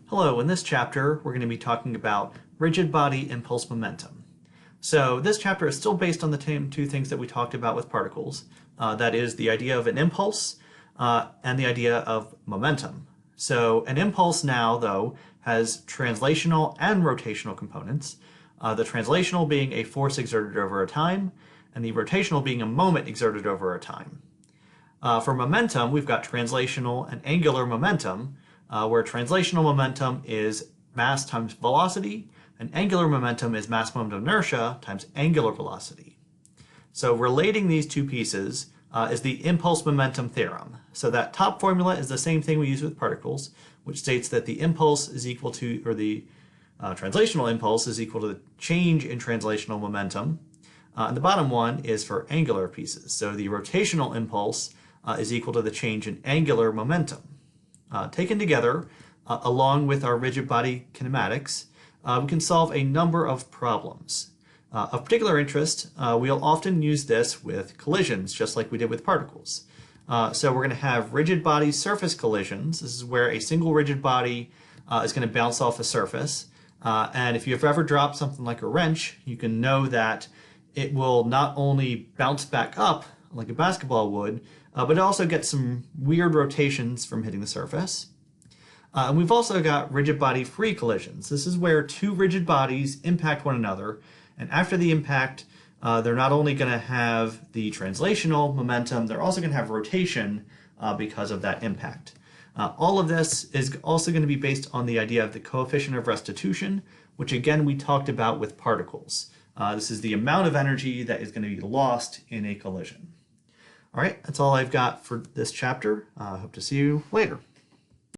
Hello, in this chapter we're going to be talking about rigid body impulse momentum. So this chapter is still based on the same two things that we talked about with particles. That is the idea of an impulse and the idea of momentum. So an impulse now, though, has translational and rotational components. The translational being a force exerted over a time, and the rotational being a moment exerted over a time. For momentum, we've got translational and angular momentum, where translational momentum is mass times velocity, and angular momentum is mass moment of inertia times angular velocity. So relating these two pieces is the impulse momentum theorem. So that top formula is the same thing we use with particles, which states that the impulse is equal to, or the translational impulse is equal to the change in translational momentum. And the bottom one is for angular pieces. So the rotational impulse is equal to the change in angular momentum. Taken together, along with our rigid body kinematics, we can solve a number of problems. Of particular interest, we'll often use this with collisions, just like we did with particles. So we're going to have rigid body surface collisions. This is where a single rigid body is going to bounce off a surface. And if you've ever dropped something like a wrench, you can know that it will not only bounce back up like a basketball would, but it also gets some weird rotations from hitting the surface. And we've also got rigid body free collisions. This is where two rigid bodies impact one another, and after the impact, they're not only going to have the translational momentum, they're also going to have rotation because of that impact. All of this is also going to be based on the idea of the coefficient of restitution, which again we talked about with particles. This is the amount of energy that is going to be lost in a collision. All right, that's all I've got for this chapter. I hope to see you later.